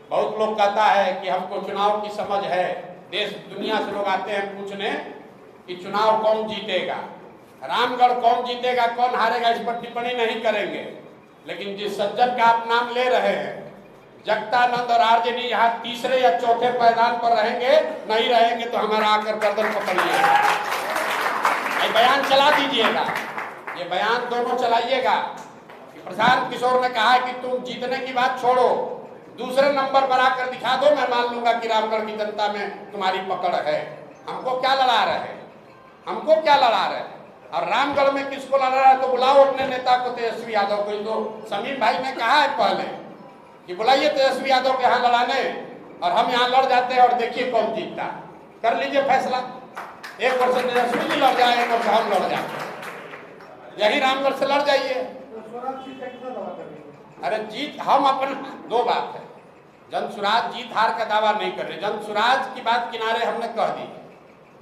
बहुत लोग कहता है कि हमको चुनाव की समझ है, देश दुनिया से लोग आते हैं पूछने कि चुनाव कौन जीतेगा, रामगढ़ कौन जीतेगा, कौन हारेगा, इस पर टिप्पणी नहीं करेंगे। लेकिन जिस सज्जन का आप नाम ले रहे हैं, जगतानंद और आरजेडी यहाँ तीसरे या चौथे पायदान पर रहेंगे, नहीं रहेंगे तो हमारा आकर गर्दन पकड़िएगा, ये बयान चला दीजिएगा, ये बयान दोनों चलाइएगा कि प्रशांत किशोर ने कहा है कि तुम जीतने की बात छोड़ो, दूसरे नंबर पर आकर दिखा दो, मैं मान लूंगा कि रामगढ़ की जनता में तुम्हारी पकड़ है। हमको क्या लड़ा रहे, हमको क्या लड़ा रहे, और रामगढ़ में किसको लड़ा रहा है तो बुलाओ अपने नेता को, तेजस्वी यादव को। तो समीम भाई ने कहा है पहले कि बुलाइए तेजस्वी यादव के यहाँ लड़ाने, और हम यहाँ लड़ जाते हैं और देखिए कौन जीतता, कर लीजिए फैसला। एक वर्ष तेजस्वी जी लड़ जाए, एक वर्ष हम लड़ जाए, यही रामगढ़ से लड़ जाइए। अरे जीत हम अपन दो बात है, जनसुराज जीत हार का दावा नहीं कर रहे, जनसुराज की बात किनारे हमने कह दी,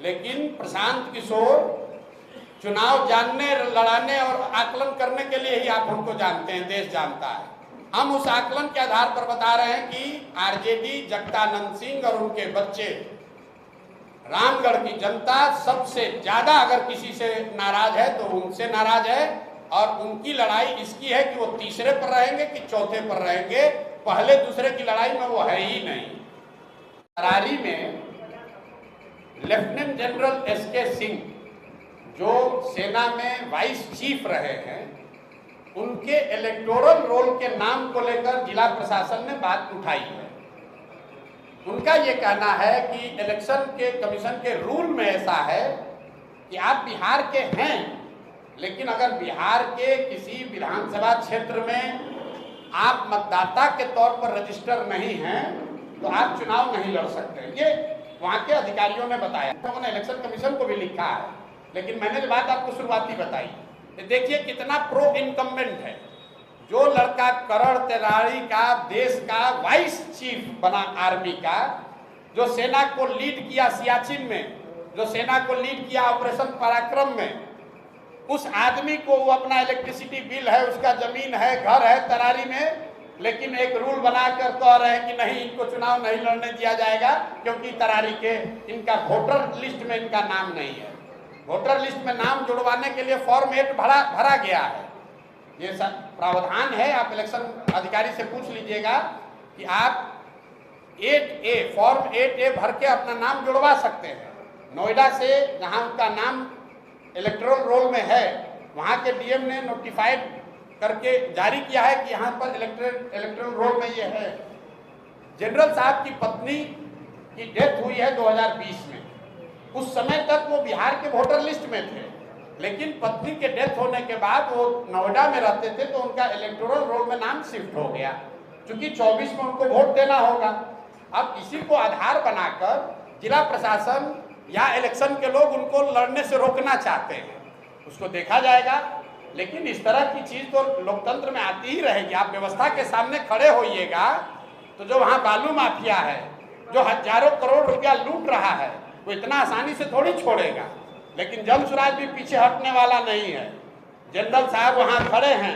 लेकिन प्रशांत किशोर चुनाव जानने, लड़ाने और आकलन करने के लिए ही आप हमको जानते हैं, देश जानता है। हम उस आकलन के आधार पर बता रहे हैं कि आरजेडी, जगतानंद सिंह और उनके बच्चे, रामगढ़ की जनता सबसे ज्यादा अगर किसी से नाराज है तो उनसे नाराज है, और उनकी लड़ाई इसकी है कि वो तीसरे पर रहेंगे कि चौथे पर रहेंगे, पहले दूसरे की लड़ाई में वो है ही नहीं। तरारी में लेफ्टिनेंट जनरल एसके सिंह जो सेना में वाइस चीफ रहे हैं, उनके इलेक्टोरल रोल के नाम को लेकर जिला प्रशासन ने बात उठाई है। उनका ये कहना है कि इलेक्शन के कमीशन के रूल में ऐसा है कि आप बिहार के हैं, लेकिन अगर बिहार के किसी विधानसभा क्षेत्र में आप मतदाता के तौर पर रजिस्टर नहीं हैं तो आप चुनाव नहीं लड़ सकते। ये वहाँ के अधिकारियों ने बताया, उन्होंने इलेक्शन कमीशन को भी लिखा है, लेकिन मैंने जो बात आपको शुरुआती बताई, देखिए कितना प्रो इनकम्बेंट है। जो लड़का करण तिवारी का देश का वाइस चीफ बना आर्मी का, जो सेना को लीड किया सियाचिन में, जो सेना को लीड किया ऑपरेशन पराक्रम में, उस आदमी को वो अपना इलेक्ट्रिसिटी बिल है, उसका जमीन है, घर है तरारी में, लेकिन एक रूल बनाकर कह रहे हैं कि नहीं, इनको चुनाव नहीं लड़ने दिया जाएगा क्योंकि तरारी के इनका वोटर लिस्ट में इनका नाम नहीं है। वोटर लिस्ट में नाम जुड़वाने के लिए फॉर्म 8 भरा गया है, ये सब प्रावधान है। आप इलेक्शन अधिकारी से पूछ लीजिएगा कि आप 8A फॉर्म 8A भर के अपना नाम जुड़वा सकते हैं। नोएडा से जहां उनका नाम इलेक्टोरल रोल में है, वहां के डीएम ने नोटिफाइड करके जारी किया है कि यहाँ पर इलेक्टोरल रोल में ये है। जनरल साहब की पत्नी की डेथ हुई है 2020 में, उस समय तक वो बिहार के वोटर लिस्ट में थे, लेकिन पत्नी के डेथ होने के बाद वो नोएडा में रहते थे तो उनका इलेक्टोरल रोल में नाम शिफ्ट हो गया, क्योंकि 24 में उनको वोट देना होगा। अब इसी को आधार बनाकर जिला प्रशासन या इलेक्शन के लोग उनको लड़ने से रोकना चाहते हैं, उसको देखा जाएगा। लेकिन इस तरह की चीज तो लोकतंत्र में आती ही रहेगी। आप व्यवस्था के सामने खड़े होइएगा तो जो वहाँ बालू माफिया है, जो हजारों करोड़ रुपया लूट रहा है, वो इतना आसानी से थोड़ी छोड़ेगा। लेकिन जनसुराज भी पीछे हटने वाला नहीं है। जनरल साहब वहाँ खड़े हैं,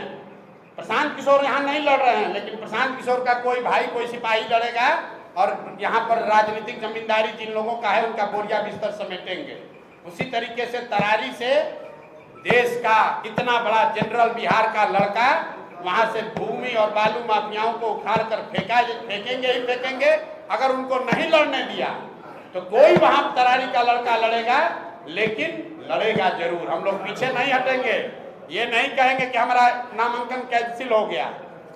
प्रशांत किशोर यहाँ नहीं लड़ रहे हैं, लेकिन प्रशांत किशोर का कोई भाई, कोई सिपाही लड़ेगा और यहाँ पर राजनीतिक जमींदारी जिन लोगों का है उनका बोरिया बिस्तर समेटेंगे। उसी तरीके से तरारी से देश का इतना बड़ा जनरल बिहार का लड़का वहाँ से भूमि और बालू माफियाओं को उखाड़ कर फेंकेंगे ही फेंकेंगे। अगर उनको नहीं लड़ने दिया तो कोई वहाँ तरारी का लड़का लड़ेगा, लेकिन लड़ेगा जरूर। हम लोग पीछे नहीं हटेंगे, ये नहीं कहेंगे कि हमारा नामांकन कैंसिल हो गया।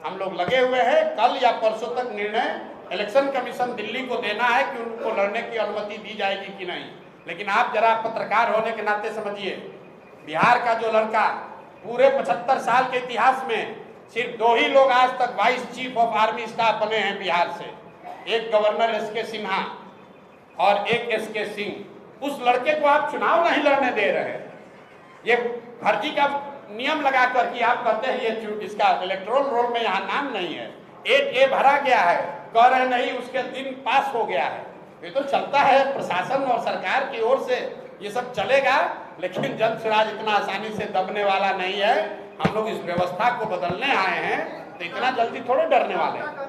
हम लोग लगे हुए हैं, कल या परसों तक निर्णय इलेक्शन कमीशन दिल्ली को देना है कि उनको लड़ने की अनुमति दी जाएगी कि नहीं। लेकिन आप जरा पत्रकार होने के नाते समझिए, बिहार का जो लड़का पूरे 75 साल के इतिहास में सिर्फ 2 ही लोग आज तक vice chief of army staff बने हैं बिहार से, एक गवर्नर एसके सिन्हा और एक एसके सिंह। उस लड़के को आप चुनाव नहीं लड़ने दे रहे हैं। ये फर्जी का नियम लगाकर कि आप कहते हैं ये इसका इलेक्टोरल रोल में यहाँ नाम नहीं है, 8A भरा गया है, कह रहे नहीं उसके दिन पास हो गया है। ये तो चलता है, प्रशासन और सरकार की ओर से ये सब चलेगा, लेकिन जनसुराज इतना आसानी से दबने वाला नहीं है। हम लोग इस व्यवस्था को बदलने आए हैं तो इतना जल्दी थोड़े डरने वाले हैं।